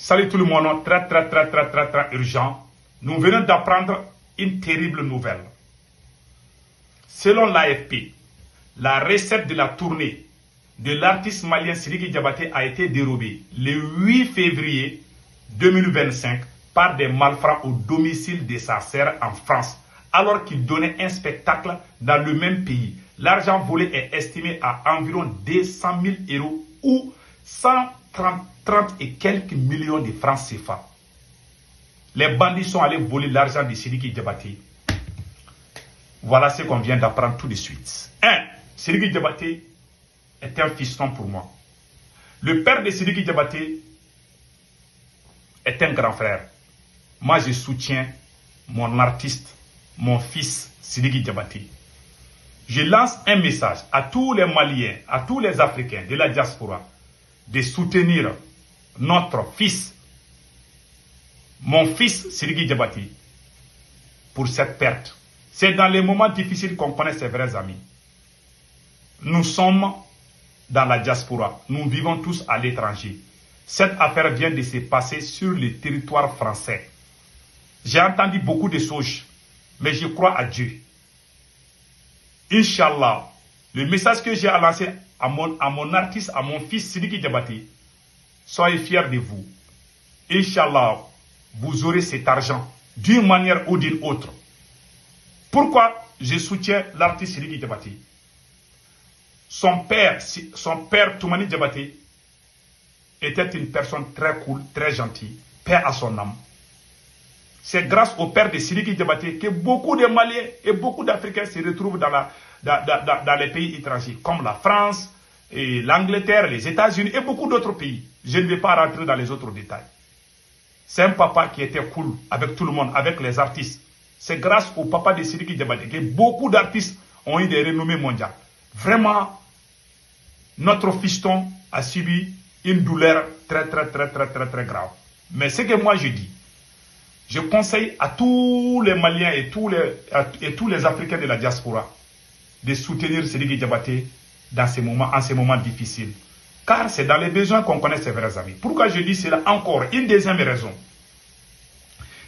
Salut tout le monde, très urgent. Nous venons d'apprendre une terrible nouvelle. Selon l'AFP, la recette de la tournée de l'artiste malien Sidiki Diabaté a été dérobée le 8 février 2025 par des malfrats au domicile de sa sœur en France, alors qu'il donnait un spectacle dans le même pays. L'argent volé est estimé à environ 200 000 € ou 130 et quelques millions de francs CFA. Les bandits sont allés voler l'argent de Sidiki Diabaté. Voilà ce qu'on vient d'apprendre tout de suite. 1. Sidiki Diabaté est un fiston pour moi. Le père de Sidiki Diabaté est un grand frère. Moi, je soutiens mon artiste, mon fils Sidiki Diabaté. Je lance un message à tous les Maliens, à tous les Africains de la diaspora, de soutenir notre fils, mon fils Sidiki Diabaté, pour cette perte. C'est dans les moments difficiles qu'on connaît ses vrais amis. Nous sommes dans la diaspora, nous vivons tous à l'étranger. Cette affaire vient de se passer sur le territoire français. J'ai entendu beaucoup de choses, mais je crois à Dieu. Inch'Allah, le message que j'ai à lancer à mon artiste, à mon fils Sidiki Diabaté, soyez fiers de vous. Inch'Allah, vous aurez cet argent d'une manière ou d'une autre. Pourquoi je soutiens l'artiste Sidiki Diabaté? Son père Toumani Diabaté, était une personne très cool, très gentille, paix à son âme. C'est grâce au père de Sidiki Diabaté que beaucoup de Maliens et beaucoup d'Africains se retrouvent dans les pays étrangers, comme la France, l'Angleterre, les États-Unis et beaucoup d'autres pays. Je ne vais pas rentrer dans les autres détails. C'est un papa qui était cool avec tout le monde, avec les artistes. C'est grâce au papa de Sidiki Diabaté que beaucoup d'artistes ont eu des renommées mondiales. Vraiment, notre fiston a subi une douleur très grave. Mais ce que moi je dis, je conseille à tous les Maliens et tous les Africains de la diaspora de soutenir Sidiki Diabaté en ces moments difficiles. Car c'est dans les besoins qu'on connaît ses vrais amis. Pourquoi je dis cela encore? Une deuxième raison.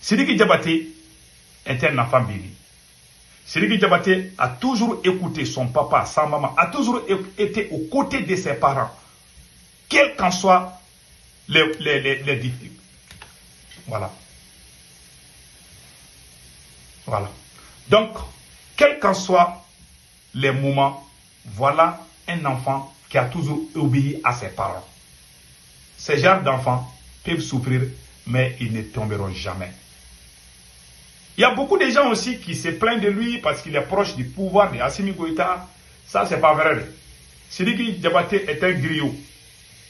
Sidiki Diabaté est un enfant béni. Sidiki Diabaté a toujours écouté son papa, sa maman, a toujours été aux côtés de ses parents, quels qu'en soient les défis. Voilà. Voilà. Donc, quels qu'en soient les moments, voilà un enfant qui a toujours obéi à ses parents. Ces genres d'enfants peuvent souffrir, mais ils ne tomberont jamais. Il y a beaucoup de gens aussi qui se plaignent de lui parce qu'il est proche du pouvoir de Assimi Goïta. Ça, c'est pas vrai. Sidiki Diabaté est un griot.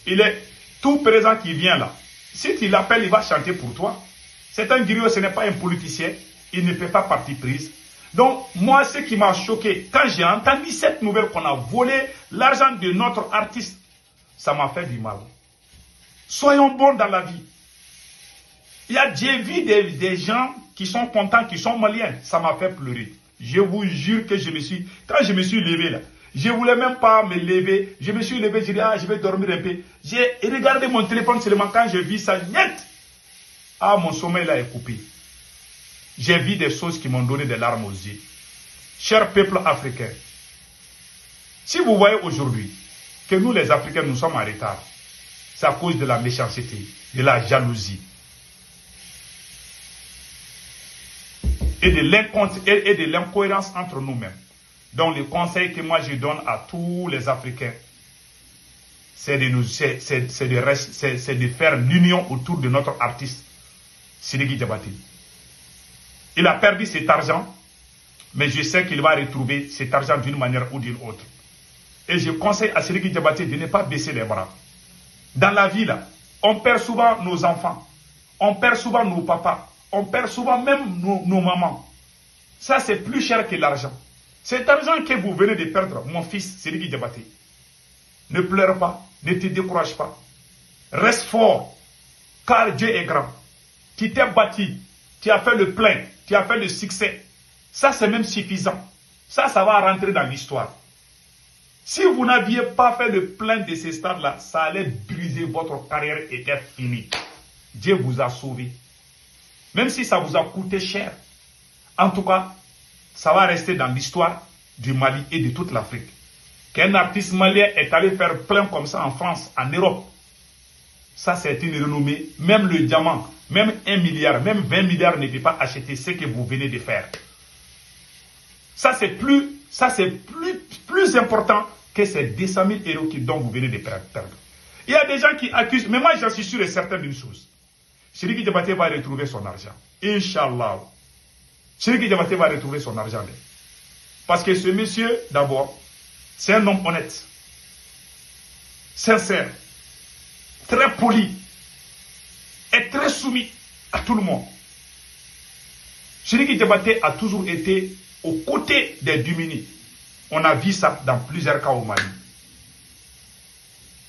Il est tout présent qui vient là. Si tu l'appelles, il va chanter pour toi. C'est un griot, ce n'est pas un politicien. Il ne fait pas partie prise. Donc, moi, ce qui m'a choqué, quand j'ai entendu cette nouvelle qu'on a volé l'argent de notre artiste, ça m'a fait du mal. Soyons bons dans la vie. J'ai vu des gens qui sont contents, qui sont maliens. Ça m'a fait pleurer. Je vous jure que quand je me suis levé là, je ne voulais même pas me lever. Je me suis levé, je dis, je vais dormir un peu. J'ai regardé mon téléphone seulement quand j'ai vu ça, net. Mon sommeil là est coupé. J'ai vu des choses qui m'ont donné des larmes aux yeux. Cher peuple africain, si vous voyez aujourd'hui que nous les Africains, nous sommes en retard, c'est à cause de la méchanceté, de la jalousie et de l'incohérence entre nous-mêmes. Donc le conseil que moi je donne à tous les Africains, c'est de faire l'union autour de notre artiste, Sidiki Diabaté. Il a perdu cet argent, mais je sais qu'il va retrouver cet argent d'une manière ou d'une autre. Et je conseille à Sidiki Diabaté de ne pas baisser les bras. Dans la vie, là, on perd souvent nos enfants, on perd souvent nos papas, on perd souvent même nos mamans. Ça, c'est plus cher que l'argent. Cet argent que vous venez de perdre, mon fils Sidiki Diabaté, ne pleure pas, ne te décourage pas. Reste fort, car Dieu est grand. Tu t'es bâti, tu as fait le plein, tu as fait le succès. Ça, c'est même suffisant. Ça va rentrer dans l'histoire. Si vous n'aviez pas fait le plein de ces stades-là, ça allait briser votre carrière et était fini. Dieu vous a sauvé. Même si ça vous a coûté cher. En tout cas, ça va rester dans l'histoire du Mali et de toute l'Afrique. Qu'un artiste malien est allé faire plein comme ça en France, en Europe. Ça, c'est une renommée. Même le diamant, même 1 milliard, même 20 milliards ne peut pas acheter ce que vous venez de faire. Ça, c'est plus important que ces 200 000 euros dont vous venez de perdre. Il y a des gens qui accusent, mais moi, j'en suis sûr et certain d'une chose. Sidiki Diabaté va retrouver son argent. Inch'Allah. Sidiki Diabaté va retrouver son argent. Parce que ce monsieur, d'abord, c'est un homme honnête, sincère, très poli et très soumis à tout le monde. Sidiki Diabaté a toujours été aux côtés des démunis. On a vu ça dans plusieurs cas au Mali.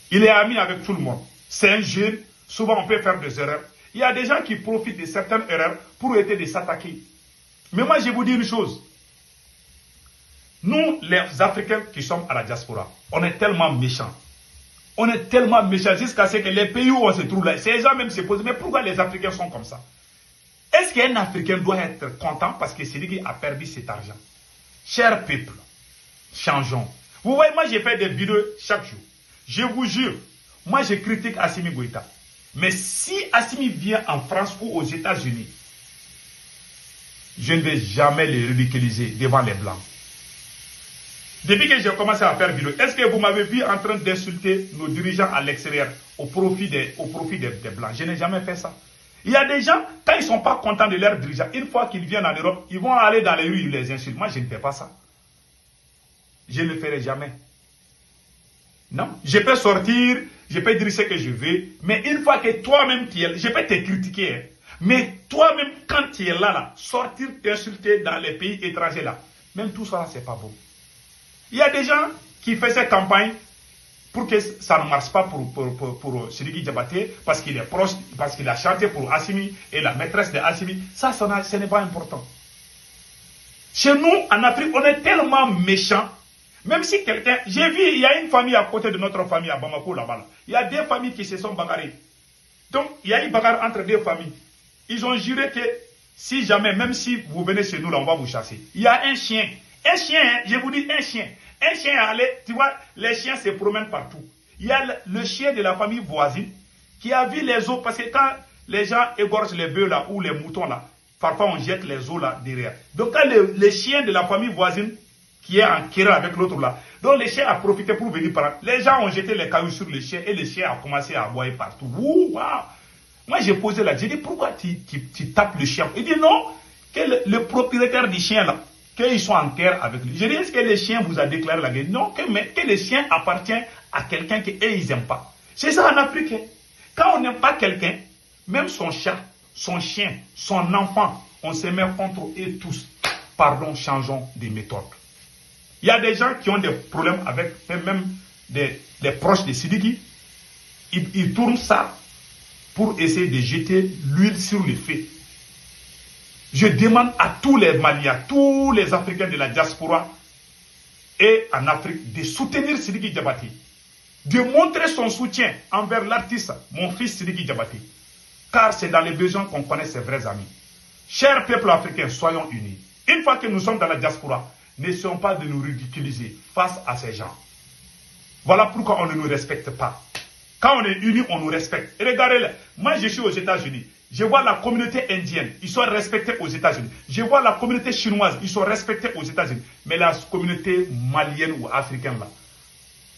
Il est ami avec tout le monde. C'est un jeune. Souvent, on peut faire des erreurs. Il y a des gens qui profitent de certaines erreurs pour essayer de s'attaquer. Mais moi, je vous dis une chose. Nous, les Africains qui sommes à la diaspora, on est tellement méchants. On est tellement méchants jusqu'à ce que les pays où on se trouve là, ces gens même se posent, mais pourquoi les Africains sont comme ça? Est-ce qu'un Africain doit être content parce que c'est lui qui a perdu cet argent? Cher peuple, changeons. Vous voyez, moi j'ai fait des vidéos chaque jour. Je vous jure, moi je critique Assimi Goïta. Mais si Assimi vient en France ou aux États-Unis, je ne vais jamais les ridiculiser devant les Blancs. Depuis que j'ai commencé à faire vidéo, est-ce que vous m'avez vu en train d'insulter nos dirigeants à l'extérieur au profit des Blancs? Je n'ai jamais fait ça. Il y a des gens, quand ils ne sont pas contents de leurs dirigeants, une fois qu'ils viennent en Europe, ils vont aller dans les rues, ils les insultent. Moi, je ne fais pas ça. Je ne le ferai jamais. Non, je peux sortir, je peux dire ce que je veux, mais une fois que toi-même tu es là, je peux te critiquer, hein, mais toi-même, quand tu es là, sortir t'insulter dans les pays étrangers là, même tout ça, c'est pas bon. Il y a des gens qui font cette campagne pour que ça ne marche pas pour Sidiki Diabaté, parce qu'il est proche, parce qu'il a chanté pour Assimi et la maîtresse de Assimi. Ça, ce n'est pas important. Chez nous, en Afrique, on est tellement méchants. Même si quelqu'un... J'ai vu, il y a une famille à côté de notre famille à Bamako là-bas. Il y a deux familles qui se sont bagarrées. Donc, il y a une bagarre entre deux familles. Ils ont juré que si jamais, même si vous venez chez nous là, on va vous chasser. Il y a un chien. Un chien, hein, je vous dis un chien. Un chien est allé, tu vois, les chiens se promènent partout. Il y a le chien de la famille voisine qui a vu les os, parce que quand les gens égorgent les bœufs là, ou les moutons là, parfois on jette les os là derrière. Donc quand le chien de la famille voisine qui est en querelle avec l'autre là, donc le chien a profité pour venir par là. Les gens ont jeté les cailloux sur le chien et le chien a commencé à aboyer partout. Ouh, wow. Moi j'ai posé là, j'ai dit pourquoi tu tapes le chien? Il dit non, que le propriétaire du chien là, qu'ils sont en guerre avec lui. Je dis, est-ce que le chien vous a déclaré la guerre? Non, que le chien appartient à quelqu'un qu'eux, ils n'aiment pas. C'est ça en Afrique. Quand on n'aime pas quelqu'un, même son chat, son chien, son enfant, on se met contre eux tous. Pardon, changeons de méthode. Il y a des gens qui ont des problèmes avec même des proches de Sidiki. Ils tournent ça pour essayer de jeter l'huile sur le feu. Je demande à tous les Maliens, tous les Africains de la diaspora et en Afrique de soutenir Sidiki Diabaté, de montrer son soutien envers l'artiste, mon fils Sidiki Diabaté, car c'est dans les besoins qu'on connaît ses vrais amis. Chers peuples africains, soyons unis. Une fois que nous sommes dans la diaspora, n'essayons pas de nous ridiculiser face à ces gens. Voilà pourquoi on ne nous respecte pas. Quand on est unis, on nous respecte. Et regardez, moi je suis aux États-Unis. Je vois la communauté indienne, ils sont respectés aux États-Unis. Je vois la communauté chinoise, ils sont respectés aux États-Unis. Mais la communauté malienne ou africaine, là,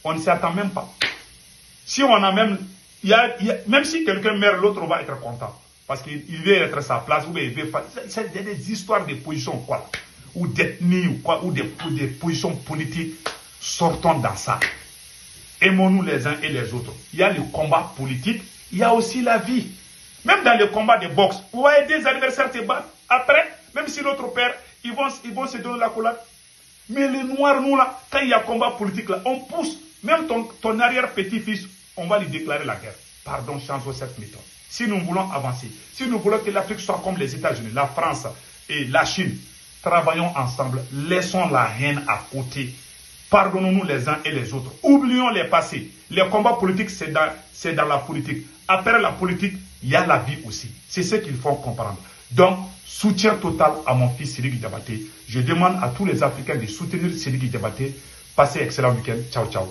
on ne s'y attend même pas. Si on a même... même si quelqu'un meurt, l'autre va être content. Parce qu'il veut être à sa place, ou il veut... C'est des histoires de positions, quoi. Ou d'ethnie, ou quoi, ou des positions politiques. Sortons dans ça. Aimons-nous les uns et les autres. Il y a le combat politique, il y a aussi la vie. Même dans le combat de boxe, vous voyez des adversaires se battre. Après, même si l'autre perd, ils vont se donner la collade. Mais les noirs, nous là, quand il y a combat politique là, on pousse. Même ton arrière-petit-fils, on va lui déclarer la guerre. Pardon, changeons cette méthode. Si nous voulons avancer, si nous voulons que l'Afrique soit comme les États-Unis, la France et la Chine, travaillons ensemble. Laissons la haine à côté. Pardonnons-nous les uns et les autres. Oublions les passés. Les combats politiques, c'est dans la politique. Après la politique, il y a la vie aussi. C'est ce qu'il faut comprendre. Donc, soutien total à mon fils Sidiki Diabaté. Je demande à tous les Africains de soutenir Sidiki Diabaté. Passez un excellent week-end. Ciao, ciao.